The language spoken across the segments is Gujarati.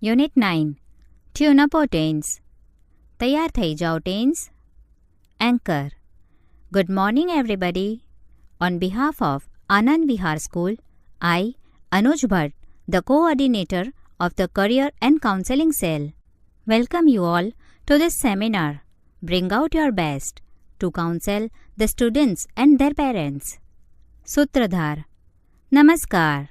Unit 9 tune up tense. તૈયાર થઈ જાઓ ટેન્સ. Anchor. Good morning everybody. On behalf of Anand Vihar School, I, Anuj Bhatt, the coordinator of the Career and Counseling Cell, welcome you all to this seminar. Bring out your best to counsel the students and their parents. સૂત્રધાર. નમસ્કાર.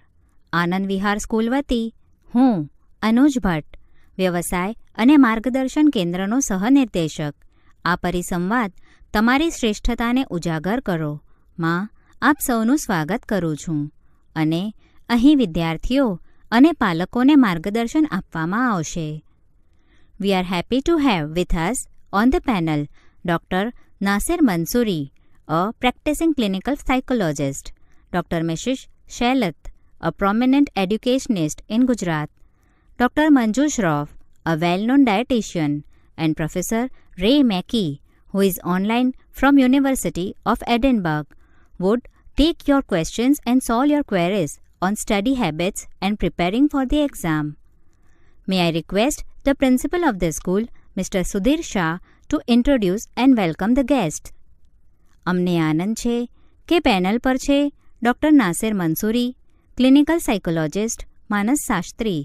આનંદ વિહાર સ્કૂલ વતી હું અનુજ ભટ્ટ, વ્યવસાય અને માર્ગદર્શન કેન્દ્રનો સહનિર્દેશક, આ પરિસંવાદ તમારી શ્રેષ્ઠતાને ઉજાગર કરો માં આપ સૌનું સ્વાગત કરું છું અને અહીં વિદ્યાર્થીઓ અને પાલકોને માર્ગદર્શન આપવામાં આવશે. We are happy to have with us on the panel Dr. Nasir Mansoori, a practicing clinical psychologist, Dr. Mrs. Shailat, a prominent educationist in Gujarat, Dr. Manju Shroff, a well-known dietitian, and Professor Ray Mackey, who is online from University of Edinburgh, would take your questions and solve your queries on study habits and preparing for the exam. May I request the principal of the school, Mr. Sudhir Shah, to introduce and welcome the guests. અમને આનંદ છે કે પેનલ પર છે doctor Nasir Mansuri, clinical psychologist, માનસશાસ્ત્રી,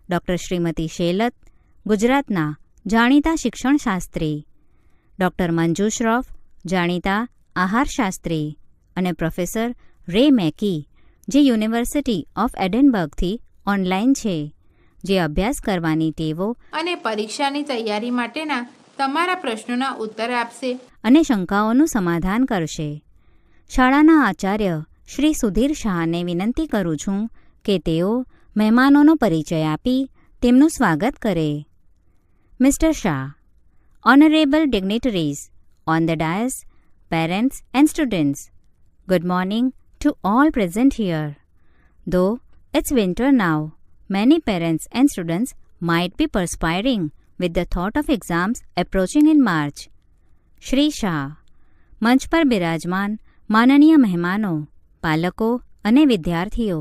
ડૉક્ટર શ્રીમતી શેલત, ગુજરાતના જાણીતા શિક્ષણશાસ્ત્રી, ડૉક્ટર મંજુ શ્રોફ, જાણીતા આહારશાસ્ત્રી, અને પ્રોફેસર રે મેકી, જે યુનિવર્સિટી ઓફ એડિનબર્ગથી ઓનલાઈન છે, જે અભ્યાસ કરવાની ટેવો અને પરીક્ષાની તૈયારી માટેના તમારા પ્રશ્નોના ઉત્તર આપશે અને શંકાઓનું સમાધાન કરશે. શાળાના આચાર્ય શ્રી સુધીર શાહને વિનંતી કરું છું કે તેઓ મહેમાનોનો પરિચય આપી તેમનું સ્વાગત કરે. Mister Shah. Honorable dignitaries on the dais, parents and students, good morning to all present here. Though it's winter now, many parents and students might be perspiring with the thought of exams approaching in March. Shri Shah. મંચ પર બિરાજમાન માનનીય મહેમાનો, પાલકો અને વિદ્યાર્થીઓ,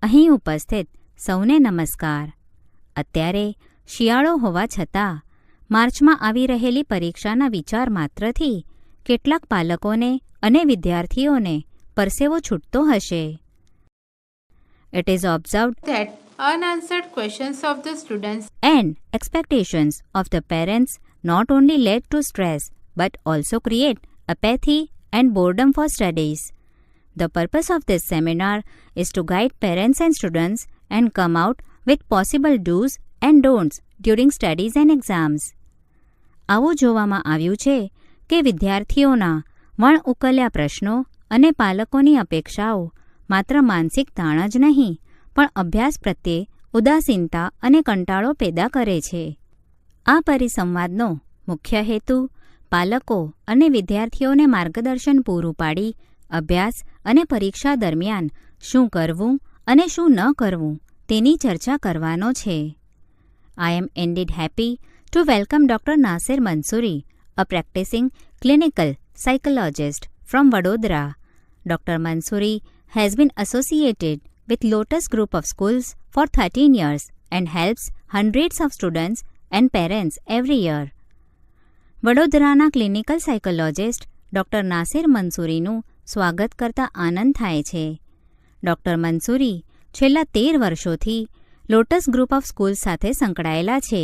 અહીં ઉપસ્થિત સૌને નમસ્કાર. અત્યારે શિયાળો હોવા છતાં માર્ચમાં આવી રહેલી પરીક્ષાના વિચાર માત્રથી કેટલાક પાલકોને અને વિદ્યાર્થીઓને પરસેવો છૂટતો હશે. It is observed that unanswered questions of the students and expectations of the parents not only lead to stress but also create apathy and boredom for studies. The purpose of this seminar is to guide parents and students and come out with possible do's and don'ts during studies and exams. આવું જોવામાં આવ્યું છે કે વિદ્યાર્થીઓના વણ ઉકલ્યા પ્રશ્નો અને પાલકોની અપેક્ષાઓ માત્ર માનસિક તાણ જ નહીં પણ અભ્યાસ પ્રત્યે ઉદાસીનતા અને કંટાળો પેદા કરે છે. આ પરિસંવાદનો મુખ્ય હેતુ પાલકો અને વિદ્યાર્થીઓને માર્ગદર્શન પૂરું પાડી અભ્યાસ અને પરીક્ષા દરમિયાન શું કરવું અને શું ન કરવું તેની ચર્ચા કરવાનો છે. I am indeed happy to welcome Dr. Nasir Mansoori, a practicing clinical psychologist from Vadodara. Dr. Mansoori has been associated with Lotus Group of Schools for 13 years and helps hundreds of students and parents every year. વડોદરાના ક્લિનિકલ સાયકોલોજિસ્ટ ડૉક્ટર નાસિર મંસૂરીનું સ્વાગત કરતા આનંદ થાય છે. ડૉક્ટર મંસૂરી છેલ્લા 13 વર્ષોથી લોટસ ગ્રુપ ઓફ સ્કૂલ સાથે સંકળાયેલા છે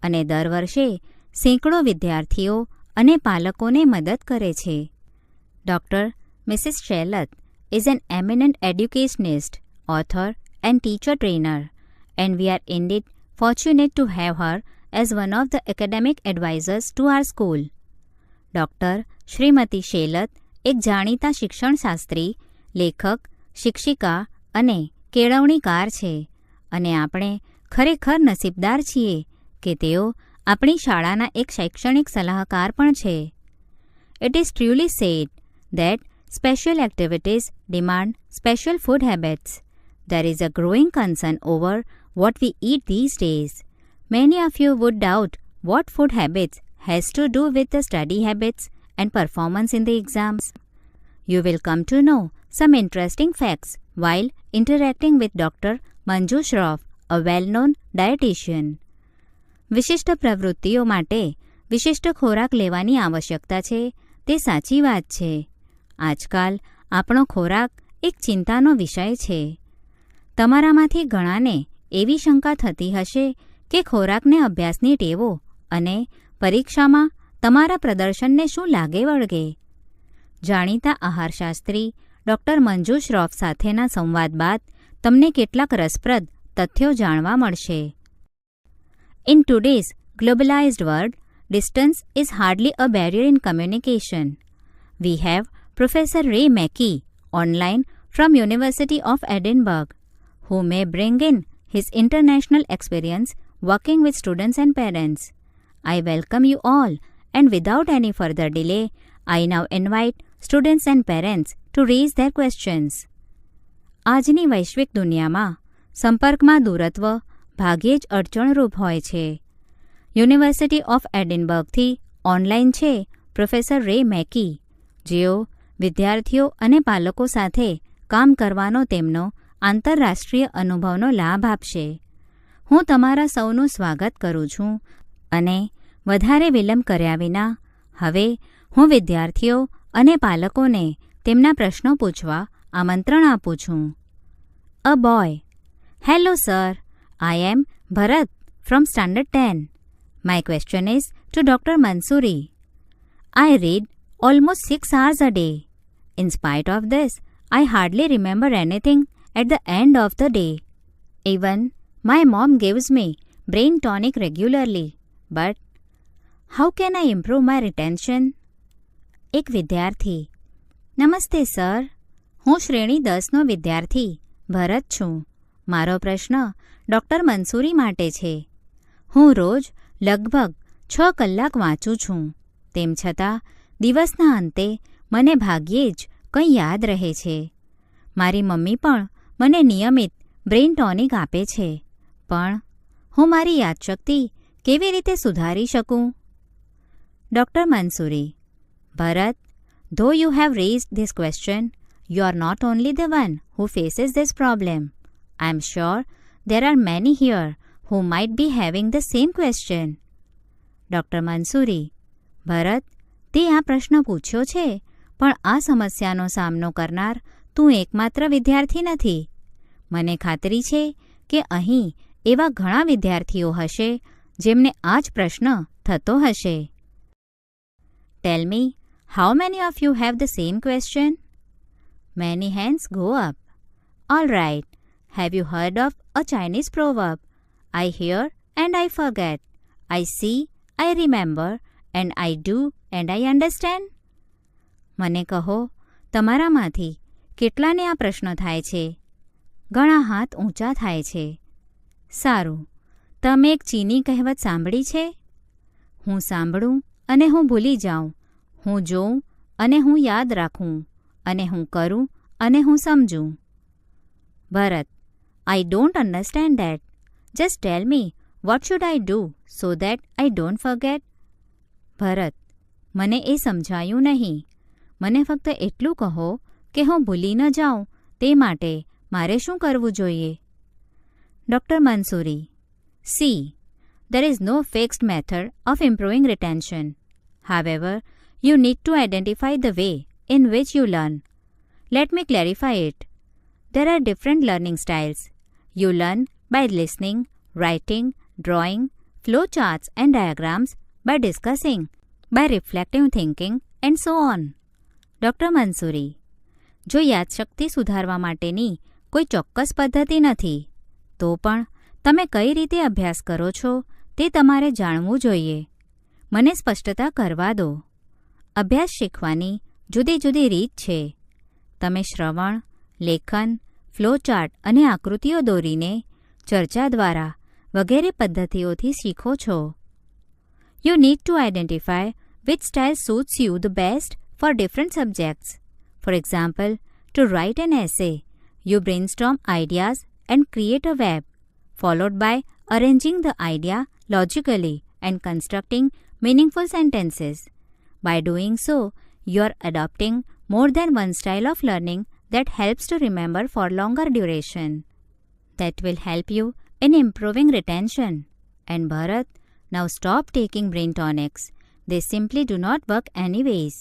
અને દર વર્ષે સેંકડો વિદ્યાર્થીઓ અને પાલકોને મદદ કરે છે. Doctor Mrs Shelat is an eminent educationist, author and teacher trainer, and we are indeed fortunate to have her as one of the academic advisors to our school. Doctor Shrimati Shelat એક જાણીતા શિક્ષણશાસ્ત્રી, લેખક, શિક્ષિકા અને કેળવણીકાર છે અને આપણે ખરેખર નસીબદાર છીએ કે તેઓ આપણી શાળાના એક શૈક્ષણિક સલાહકાર પણ છે. It is truly said that special activities demand special food habits. There is a growing concern over what we eat these days. Many of you would doubt what food habits has to do with the study habits and performance in the exams. You will come to know some interesting facts while interacting with Dr. Manju Shroff, a well-known dietitian. વિશિષ્ટ પ્રવૃત્તિઓ માટે વિશિષ્ટ ખોરાક લેવાની આવશ્યકતા છે તે સાચી વાત છે. આજકાલ આપણો ખોરાક એક ચિંતાનો વિષય છે. તમારામાંથી ઘણાને એવી શંકા થતી હશે કે ખોરાકને અભ્યાસની ટેવો અને પરીક્ષામાં તમારા પ્રદર્શનને શું લાગે વળગે. જાણીતા આહારશાસ્ત્રી ડૉક્ટર મંજુ શ્રોફ સાથેના સંવાદ બાદ તમને કેટલાક રસપ્રદ તથ્યો જાણવા મળશે. In today's globalized world, distance is hardly a barrier in communication. We have Professor Ray Mackey online from University of Edinburgh, who may bring in his international experience working with students and parents. I welcome you all, and without any further delay, I now invite students and parents to raise their questions. આજની વૈશ્વિક દુનિયામાં સંપર્કમાં દૂરત્વ ભાગ્યે જ અડચણરૂપ હોય છે. યુનિવર્સિટી ઓફ એડિનબર્ગથી ઓનલાઈન છે પ્રોફેસર રે મેકી, જેઓ વિદ્યાર્થીઓ અને પાલકો સાથે કામ કરવાનો તેમનો આંતરરાષ્ટ્રીય અનુભવનો લાભ આપશે. હું તમારા સૌનું સ્વાગત કરું છું અને વધારે વિલંબ કર્યા વિના હવે હું વિદ્યાર્થીઓ અને પાલકોને તેમના પ્રશ્નો પૂછવા આમંત્રણ આપું છું. A boy: hello sir, I am Bharat from Standard 10. My question is to Dr. Mansoori. I read almost 6 hours a day. In spite of this, I hardly remember anything at the end of the day. Even my mom gives me brain tonic regularly. But how can I improve my retention? એક વિદ્યાર્થી: નમસ્તે સર, હું શ્રેણી 10નો વિદ્યાર્થી ભરત છું. મારો પ્રશ્ન ડૉક્ટર મંસૂરી માટે છે. હું રોજ લગભગ 6 કલાક વાંચું છું. તેમ છતાં દિવસના અંતે મને ભાગ્યે જ કંઈ યાદ રહે છે. મારી મમ્મી પણ મને નિયમિત બ્રેઇન ટોનિક આપે છે, પણ હું મારી યાદશક્તિ કેવી રીતે સુધારી શકું? Doctor Mansuri: Bharat, though you have raised this question, you are not only the one who faces this problem. I am sure there are many here who might be having the same question. Doctor Mansuri: Bharat, તે આ પ્રશ્ન પૂછ્યો છે, પણ આ સમસ્યાનો સામનો કરનાર તું એકમાત્ર વિદ્યાર્થી નથી. મને ખાતરી છે કે અહીં એવા ઘણા વિદ્યાર્થીઓ હશે જેમને આ જ પ્રશ્ન થતો હશે. Tell me, how many of you have the same question? Many hands go up. All right. Have you heard of a Chinese proverb? I hear and I forget. I see, I remember, and I do and I understand. મને કહો, તમારામાંથી કેટલાને આ પ્રશ્ન થાય છે? ઘણા હાથ ઊંચા થાય છે. સારું. તમે એક ચીની કહેવત સાંભળી છે? હું સાંભળું અને હું ભૂલી જાઉં, હું જોઉં અને હું યાદ રાખું, અને હું કરું અને હું સમજું. ભરત: I don't understand that. Just tell me, what should I do so that I don't forget? ભરત: મને એ સમજાયું નહીં. મને ફક્ત એટલું કહો કે હું ભૂલી ન જાઉં તે માટે મારે શું કરવું જોઈએ? Doctor Mansuri: See, there is no fixed method of improving retention. However, you need to identify the way in which you learn. Let me clarify it. There are different learning styles. You learn by listening, writing, drawing, flowcharts and diagrams, by discussing, by reflective thinking, and so on. Doctor Mansuri: જો યાદશક્તિ સુધારવા માટેની કોઈ ચોક્કસ પદ્ધતિ નથી, તો પણ તમે કઈ રીતે અભ્યાસ કરો છો તે તમારે જાણવું જોઈએ. મને સ્પષ્ટતા કરવા દો. અભ્યાસ શીખવાની જુદી જુદી રીત છે. તમે શ્રવણ, લેખન, ફ્લોચાર્ટ અને આકૃતિઓ દોરીને, ચર્ચા દ્વારા વગેરે પદ્ધતિઓથી શીખો છો. You need to identify which style suits you the best for different subjects. For example, to write an essay, you brainstorm ideas and create a web, followed by arranging the idea logically and constructing meaningful sentences. By doing so, you are adopting more than one style of learning that helps to remember for longer duration. That will help you in improving retention. And Bharat, now stop taking brain tonics. They simply do not work anyways.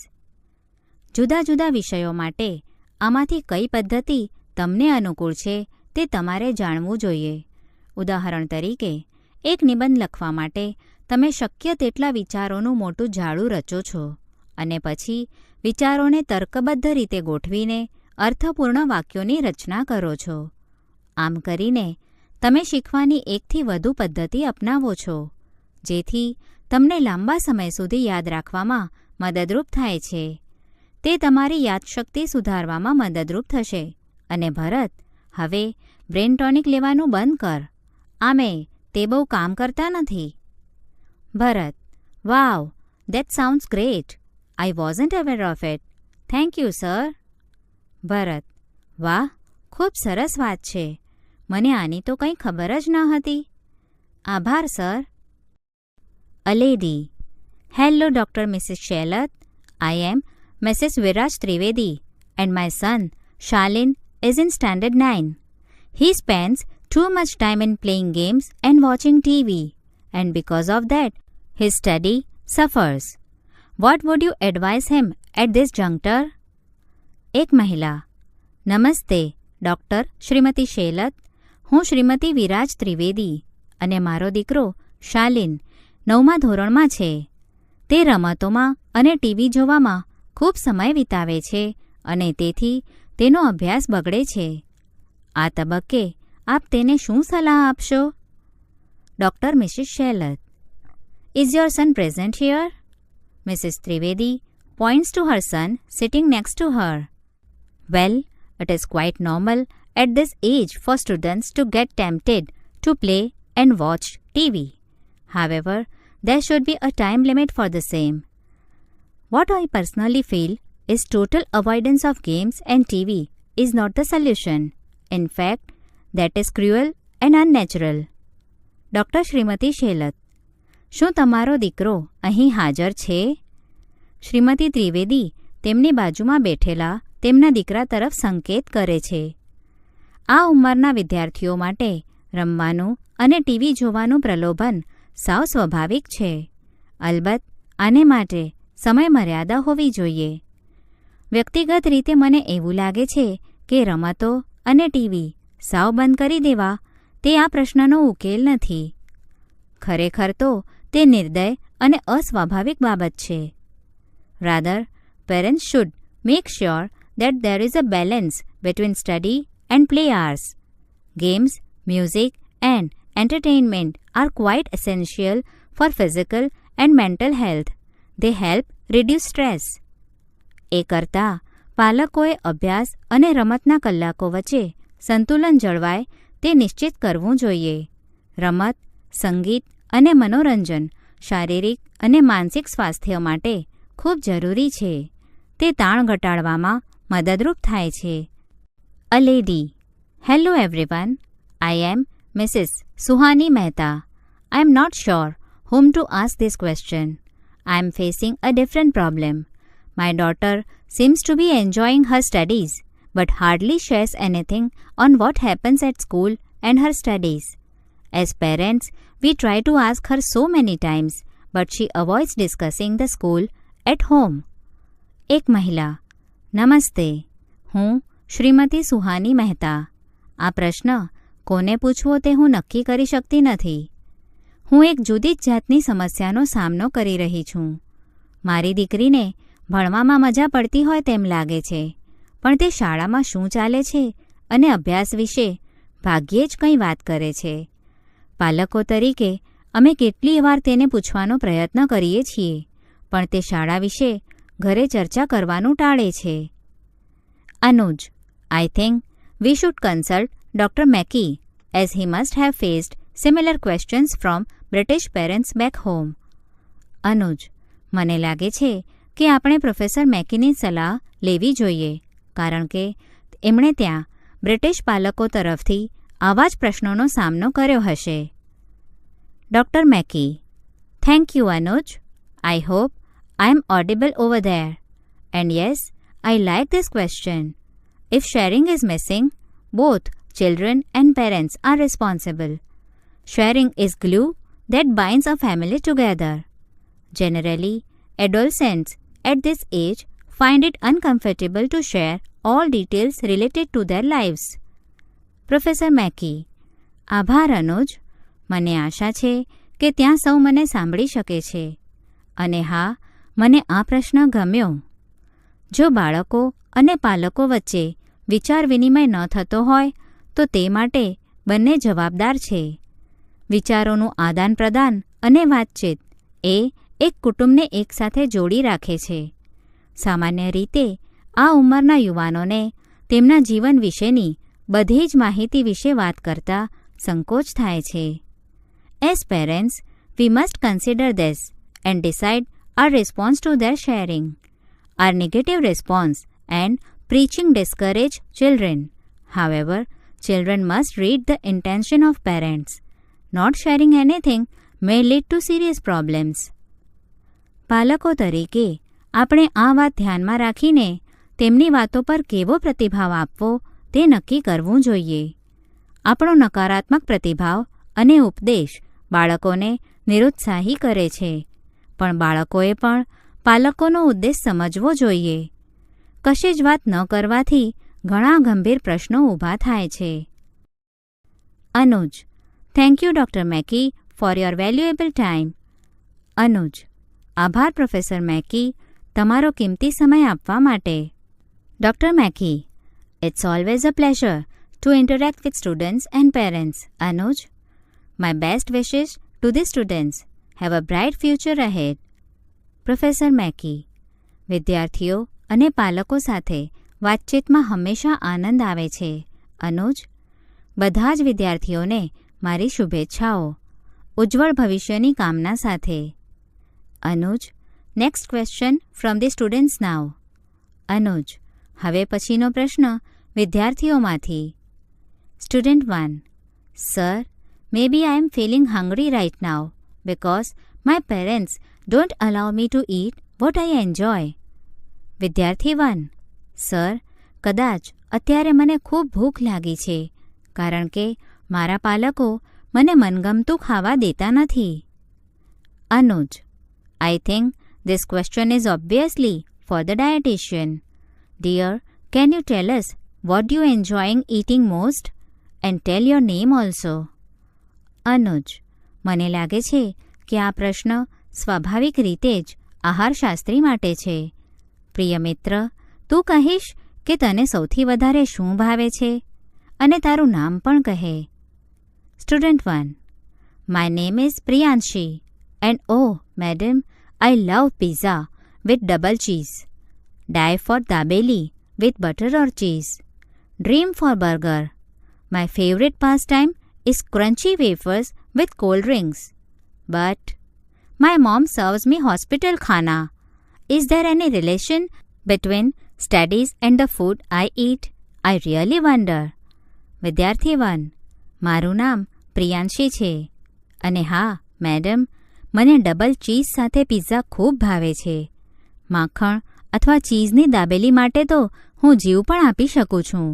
જુદા જુદા વિષયો માટે આમાંથી કઈ પદ્ધતિ તમને અનુકૂળ છે તે તમારે જાણવું જોઈએ. ઉદાહરણ તરીકે, એક નિબંધ લખવા માટે તમે શક્ય તેટલા વિચારોનું મોટું જાળું રચો છો અને પછી વિચારોને તર્કબદ્ધ રીતે ગોઠવીને અર્થપૂર્ણ વાક્યોની રચના કરો છો. આમ કરીને તમે શીખવાની એકથી વધુ પદ્ધતિ અપનાવો છો, જેથી તમને લાંબા સમય સુધી યાદ રાખવામાં મદદરૂપ થાય છે. તે તમારી યાદશક્તિ સુધારવામાં મદદરૂપ થશે. અને ભરત, હવે બ્રેન ટોનિક લેવાનું બંધ કર. આમે તે બહુ કામ કરતા નથી. Bharat, wow, that sounds great. I wasn't aware of it. Thank you sir. Bharat, વાહ, ખૂબ સરસ વાત છે. મને આની તો કંઈ ખબર જ ન હતી. આભાર sir. A lady. Hello, Dr. Mrs. Shelat. I am Mrs. Viraj Trivedi and my son, Shalin, is in Standard 9. He spends too much time in playing games and watching TV, and because of that, his study suffers. What would you advise him at this juncture? એક મહિલા. નમસ્તે, ડૉક્ટર શ્રીમતી શેલત. હું શ્રીમતી વિરાજ ત્રિવેદી અને મારો દીકરો શાલિન 9મા ધોરણમાં છે. તે રમતોમાં અને ટીવી જોવામાં ખૂબ સમય વિતાવે છે અને તેથી તેનો અભ્યાસ બગડે છે. આ તબક્કે આપ તેને શું સલાહ આપશો? Doctor Mrs Shelat. Is your son present here? Mrs Trivedi points to her son sitting next to her. Well, it is quite normal at this age for students to get tempted to play and watch TV. However, there should be a time limit for the same. What I personally feel is total avoidance of games and TV is not the solution. In fact, that is cruel and unnatural. Doctor Shrimati Shelat. શું તમારો દીકરો અહીં હાજર છે? શ્રીમતી ત્રિવેદી તેમની બાજુમાં બેઠેલા તેમના દીકરા તરફ સંકેત કરે છે. આ ઉંમરના વિદ્યાર્થીઓ માટે રમવાનું અને ટીવી જોવાનું પ્રલોભન સાવ સ્વાભાવિક છે. અલબત્ત આને માટે સમય મર્યાદા હોવી જોઈએ. વ્યક્તિગત રીતે મને એવું લાગે છે કે રમતો અને ટીવી સાવ બંધ કરી દેવા તે આ પ્રશ્નનો ઉકેલ નથી. ખરેખર તો તે નિર્દય અને અસ્વાભાવિક બાબત છે. Rather, parents should make sure that there is a balance between study and play hours. Games, music, and entertainment are quite essential for physical and mental health. They help reduce stress. એ કરતાં પાલકોએ અભ્યાસ અને રમતના કલાકો વચ્ચે સંતુલન જળવાય તે નિશ્ચિત કરવું જોઈએ. રમત, સંગીત અને મનોરંજન શારીરિક અને માનસિક સ્વાસ્થ્ય માટે ખૂબ જરૂરી છે. તે તાણ ઘટાડવામાં મદદરૂપ થાય છે. A lady. Hello everyone. I am Mrs. Suhani Mehta. I am not sure whom to ask this question. I am facing a different problem. My daughter seems to be enjoying her studies but hardly shares anything on what happens at school and her studies. As parents, we try to ask her so many times, but she avoids discussing the school at home. એક મહિલા. નમસ્તે, હું શ્રીમતી સુહાની મહેતા. આ પ્રશ્ન કોને પૂછવો તે હું નક્કી કરી શકતી નથી. હું એક જુદી જ જાતની સમસ્યાનો સામનો કરી રહી છું. મારી દીકરીને ભણવામાં મજા પડતી હોય તેમ લાગે છે, પણ તે શાળામાં શું ચાલે છે અને અભ્યાસ વિશે ભાગ્યે જ કંઈ વાત કરે છે. પાલકો તરીકે અમે કેટલી વાર તેને પૂછવાનો પ્રયત્ન કરીએ છીએ, પણ તે શાળા વિશે ઘરે ચર્ચા કરવાનું ટાળે છે. અનુજ. I think we should consult Dr. Mackey as he must have faced similar questions from British parents back home. અનુજ. મને લાગે છે કે આપણે પ્રોફેસર મેકીની સલાહ લેવી જોઈએ, કારણ કે એમણે ત્યાં બ્રિટિશ પાલકો તરફથી આવા જ પ્રશ્નોનો સામનો કર્યો હશે. Doctor Mackie. Thank you Anuj. I hope I am audible over there. And yes, I like this question. If sharing is missing, both children and parents are responsible. Sharing is glue that binds a family together. Generally, adolescents at this age find it uncomfortable to share all details related to their lives. Professor Mackie: આભાર અનુજ. મને આશા છે કે ત્યાં સૌ મને સાંભળી શકે છે. અને હા, મને આ પ્રશ્ન ગમ્યો. જો બાળકો અને પાલકો વચ્ચે વિચાર વિનિમય ન થતો હોય તો તે માટે બંને જવાબદાર છે. વિચારોનું આદાન પ્રદાન અને વાતચીત એ એક કુટુંબને એકસાથે જોડી રાખે છે. સામાન્ય રીતે આ ઉંમરના યુવાનોને તેમના જીવન વિશેની બધી જ માહિતી વિશે વાત કરતા સંકોચ થાય છે. As parents, we must consider this and decide our response to their sharing. Our negative response and preaching discourage children. However, children must read the intention of parents. Not sharing anything may lead to serious problems. પાલકો તરીકે આપણે આ વાત ધ્યાનમાં રાખીને તેમની વાતો પર કેવો પ્રતિભાવ આપવો તે નક્કી કરવું જોઈએ. આપણો નકારાત્મક પ્રતિભાવ અને ઉપદેશ બાળકોને નિરુત્સાહી કરે છે, પણ બાળકોએ પણ પાલકોનો ઉદ્દેશ સમજવો જોઈએ. કશે જ વાત ન કરવાથી ઘણા ગંભીર પ્રશ્નો ઊભા થાય છે. Anuj: thank you doctor Mackey for your valuable time. Anuj: આભાર પ્રોફેસર મેકી, તમારો કિંમતી સમય આપવા માટે. ડૉક્ટર મેકી: It's always a pleasure to interact with students and parents. Anuj, my best wishes to the students. Have a bright future ahead. Professor Mackey: વિદ્યાર્થીઓ અને પાલકો સાથે વાતચીતમાં હંમેશા આનંદ આવે છે. અનુજ, બધા જ વિદ્યાર્થીઓને મારી શુભેચ્છાઓ. ઉજ્જવળ ભવિષ્યની કામના સાથે. Anuj: next question from the students now. Anuj: હવે પછીનો પ્રશ્ન વિદ્યાર્થીઓમાંથી. Student 1: sir, maybe I am feeling hungry right now because my parents don't allow me to eat what I enjoy. વિદ્યાર્થી 1: સર, કદાચ અત્યારે મને ખૂબ ભૂખ લાગી છે કારણ કે મારા પાલકો મને મનગમતું ખાવા દેતા નથી. અનુજ: I think this question is obviously for the dietitian. Dear, can you tell us what you enjoying eating most and tell your name also? અનુજ: મને લાગે છે કે આ પ્રશ્ન સ્વાભાવિક રીતે જ આહારશાસ્ત્રી માટે છે. પ્રિય મિત્ર, તું કહીશ કે તને સૌથી વધારે શું ભાવે છે અને તારું નામ પણ કહે. Student 1: My name is Priyanshi and oh, madam, I love pizza with double cheese. Die for dabeli with butter or cheese. Dream for burger. My favorite pastime is crunchy wafers with cold drinks. But my mom serves me hospital khana. Is there any relation between studies and the food I eat? I really wonder. વિદ્યાર્થી 1: મારું નામ પ્રિયાંશી છે અને હા મેડમ, મને ડબલ ચીઝ સાથે પિઝા ખૂબ ભાવે છે. માખણ અથવા ચીઝની દાબેલી માટે તો હું જીવ પણ આપી શકું છું.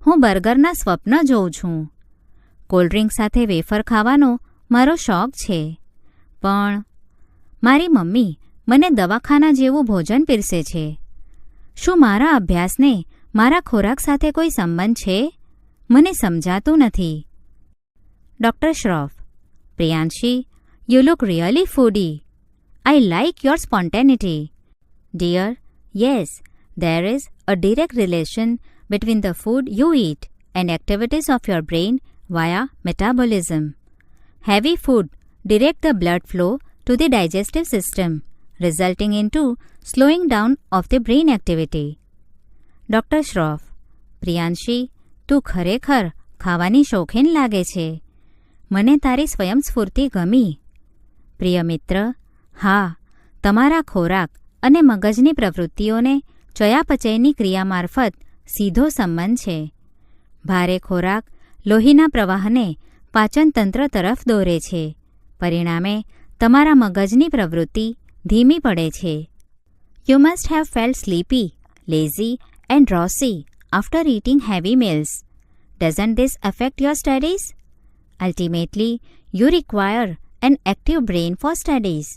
હું બર્ગરના સ્વપ્ન જોઉં છું. કોલ્ડ્રિંક સાથે વેફર ખાવાનો મારો શોખ છે. પણ મારી મમ્મી મને દવાખાના જેવું ભોજન પીરસે છે. શું મારા અભ્યાસને મારા ખોરાક સાથે કોઈ સંબંધ છે? મને સમજાતું નથી. Doctor Shroff: Priyanshi, you look really foodie. I like your spontaneity. Dear, yes, there is a direct relation between the food you eat and activities of your brain via metabolism. Heavy food direct the blood flow to the digestive system, resulting into slowing down of the brain activity. Doctor Shroff: Priyanshi, તું ખરેખર ખાવાની શોખીન લાગે છે. મને તારી સ્વયંસ્ફૂર્તિ ગમી. પ્રિય મિત્ર, હા, તમારા ખોરાક અને મગજની પ્રવૃત્તિઓને ચયાપચયની ક્રિયા મારફત સીધો સંબંધ છે. ભારે ખોરાક લોહીના પ્રવાહને પાચનતંત્ર તરફ દોરે છે. પરિણામે તમારા મગજની પ્રવૃત્તિ ધીમી પડે છે. You must have felt sleepy, lazy and drowsy after eating heavy meals. Doesn't this affect your studies? Ultimately, you require an active brain for studies.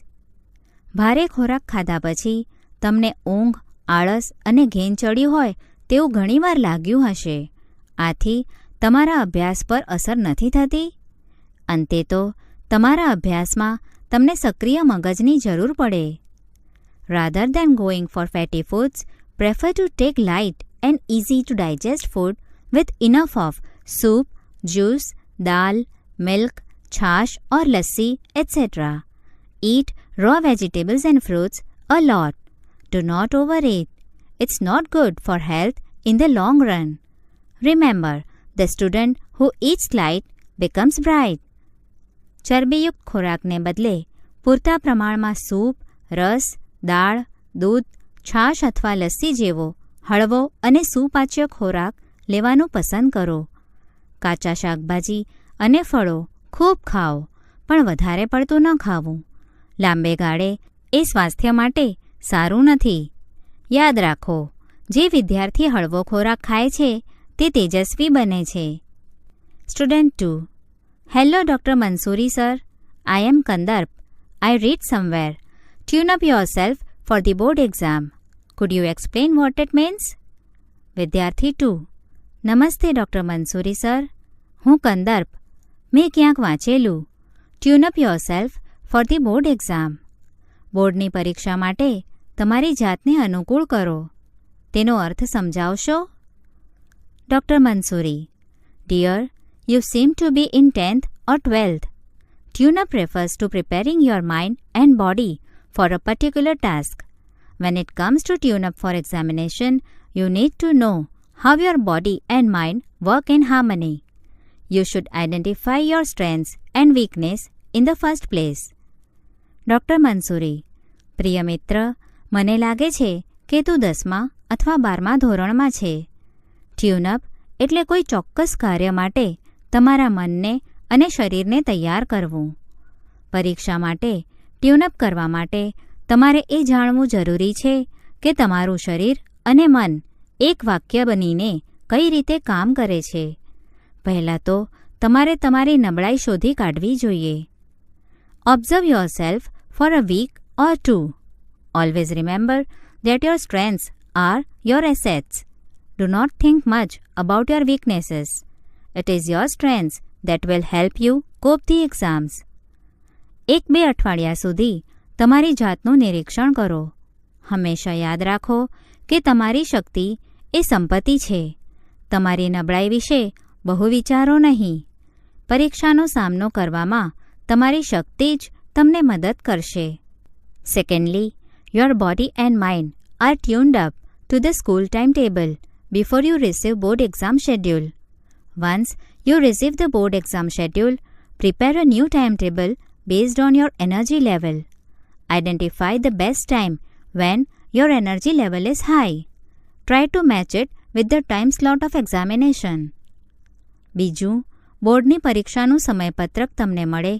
ભારે ખોરાક ખાધા પછી તમને ઊંઘ, આળસ અને ઘેન ચડ્યું હોય તેવું ઘણીવાર લાગ્યું હશે. આથી તમારા અભ્યાસ પર અસર નથી થતી? અંતે તો તમારા અભ્યાસમાં તમને સક્રિય મગજની જરૂર પડે. Rather than going for fatty foods, prefer to take light and easy to digest food with enough of soup, juice, dal, milk, छाछ or lassi, etc. Eat raw vegetables and fruits a lot. Do not overeat. It's not good for health in the long run. Remember, the student who eats light becomes bright. ચરબીયુક્ત ખોરાકને બદલે પૂરતા પ્રમાણમાં સૂપ, રસ, દાળ, દૂધ, છાશ અથવા લસ્સી જેવો હળવો અને સુપાચ્ય ખોરાક લેવાનું પસંદ કરો. કાચા શાકભાજી અને ફળો ખૂબ ખાઓ, પણ વધારે પડતું ન ખાવું. લાંબે ગાળે એ સ્વાસ્થ્ય માટે સારું નથી. યાદ રાખો, જે વિદ્યાર્થી હળવો ખોરાક ખાય છે તે તેજસ્વી બને છે. Student 2. Hello doctor Mansuri sir, I am Kandarp. I read somewhere. Tune up yourself for the board exam. Could you explain what it means? વિદ્યાર્થી 2. નમસ્તે ડૉક્ટર મંસૂરી સર, હું કંદર્પ. મેં ક્યાંક વાંચેલું, tune up yourself for the board exam. બોર્ડની પરીક્ષા માટે તમારી જાતને અનુકૂળ કરો. તેનો અર્થ સમજાવશો? Doctor Mansuri: dear, you seem to be in 10th or 12th. Tune-up refers to preparing your mind and body for a particular task. When it comes to tune-up for examination, you need to know how your body and mind work in harmony. You should identify your strengths and weakness in the first place. Doctor Mansuri: પ્રિય મિત્ર, મને લાગે છે કે તું 10મા અથવા 12મા ધોરણમાં છે. ટ્યુનઅપ એટલે કોઈ ચોક્કસ કાર્ય માટે તમારા મનને અને શરીરને તૈયાર કરવું. પરીક્ષા માટે ટ્યુનઅપ કરવા માટે તમારે એ જાણવું જરૂરી છે કે તમારું શરીર અને મન એક વાક્ય બનીને કઈ રીતે કામ કરે છે. પહેલાં તો તમારે તમારી નબળાઈ શોધી કાઢવી જોઈએ. Observe yourself for a week or 2. Always remember that your strengths are your assets. Do not think much about your weaknesses. It is your strengths that will help you cope the exams. 1-2 અઠવાડિયા સુધી તમારી જાતનું નિરીક્ષણ કરો. હંમેશા યાદ રાખો કે તમારી શક્તિ એ સંપત્તિ છે. તમારી નબળાઈ વિશે બહુ વિચારો નહીં. પરીક્ષાનો સામનો કરવામાં તમારી શક્તિ જ તમને મદદ કરશે. Secondly, your body and mind are tuned up to the school timetable before you receive board exam schedule. Once you receive the board exam schedule, prepare a new timetable based on your energy level. Identify the best time when your energy level is high. Try to match it with the time slot of examination. બીજું, બોર્ડની પરીક્ષાનું સમયપત્રક તમને મળે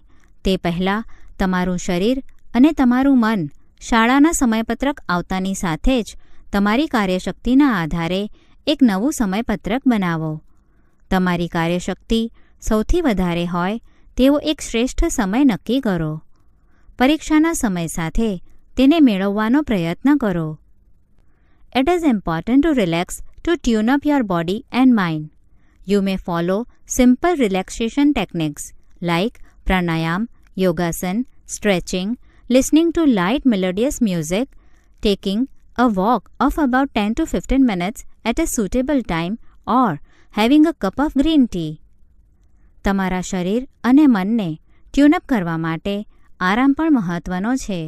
તે પહેલાં તમારું શરીર અને તમારું મન શાળાના સમયપત્રક આવતાની સાથે જ તમારી કાર્યશક્તિના આધારે એક નવું સમયપત્રક બનાવો. તમારી કાર્યશક્તિ સૌથી વધારે હોય તેવો એક શ્રેષ્ઠ સમય નક્કી કરો. પરીક્ષાના સમય સાથે તેને મેળવવાનો પ્રયત્ન કરો. It is important to relax to tune up your body and mind. You may follow simple relaxation techniques like pranayam, yogasan, stretching, listening to light melodious music, taking a walk of about 10 to 15 minutes at a suitable time, or having a cup of green tea. તમારા શરીર અને મનને ટ્યુનઅપ કરવા માટે આરામ પણ મહત્વનો છે.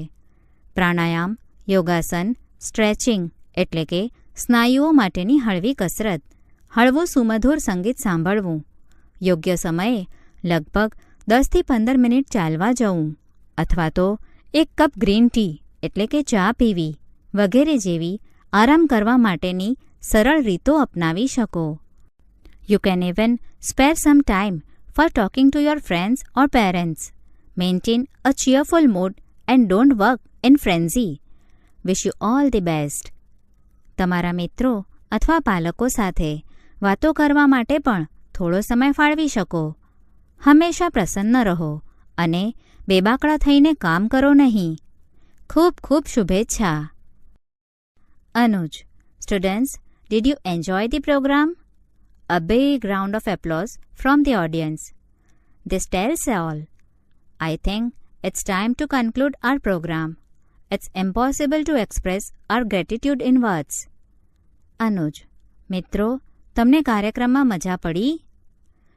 પ્રાણાયામ, યોગાસન, સ્ટ્રેચિંગ એટલે કે સ્નાયુઓ માટેની હળવી કસરત, હળવું સુમધુર સંગીત સાંભળવું, યોગ્ય સમયે લગભગ 10થી 15 મિનિટ ચાલવા જવું અથવા તો 1 કપ ગ્રીન ટી એટલે કે ચા પીવી વગેરે જેવી આરામ કરવા માટેની સરળ રીતો અપનાવી શકો. You can even spare some time for talking to your friends or parents. Maintain a cheerful mood and don't work in frenzy. Wish you all the best. તમારા મિત્રો અથવા પાલકો સાથે વાતો કરવા માટે પણ થોડો સમય ફાળવી શકો. હંમેશા પ્રસન્ન રહો અને બેબાકળા થઈને કામ કરો નહીં. ખૂબ ખૂબ શુભેચ્છા. Anuj. Students, did you enjoy the program? A big round of applause from the audience. This tells all. I think it's time to conclude our program. It's impossible to express our gratitude in words. Anuj. મિત્રો, તમને કાર્યક્રમમાં મજા પડી?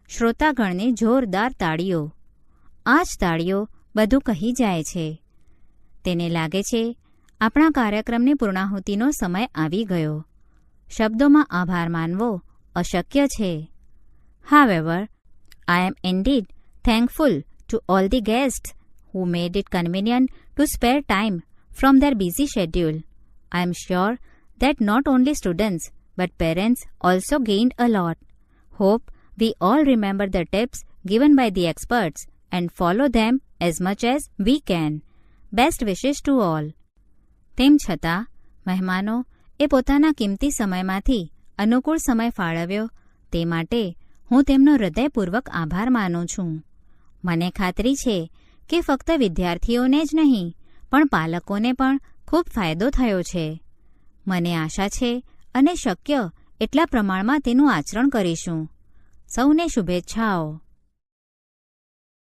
શ્રોતાગણની જોરદાર તાળીઓ. આ જ તાળીઓ બધું કહી જાય છે. તેને લાગે છે આપણા કાર્યક્રમની પૂર્ણાહુતિનો સમય આવી ગયો. શબ્દોમાં આભાર માનવો અશક્ય છે. However, I am indeed thankful to all the guests who made it convenient to spare time from their busy schedule. I am sure that not only students but parents also gained a lot. Hope we all remember the tips given by the experts and follow them as much as we can. Best wishes to all. તેમ છતાં મહેમાનો એ પોતાના કિંમતી સમયમાંથી અનુકૂળ સમય ફાળવ્યો તે માટે હું તેમનો હૃદયપૂર્વક આભાર માનું છું. મને ખાતરી છે કે ફક્ત વિદ્યાર્થીઓને જ નહીં પણ પાલકોને પણ ખૂબ ફાયદો થયો છે. મને આશા છે અને શક્ય એટલા પ્રમાણમાં તેનું આચરણ કરીશું. સૌને શુભેચ્છાઓ.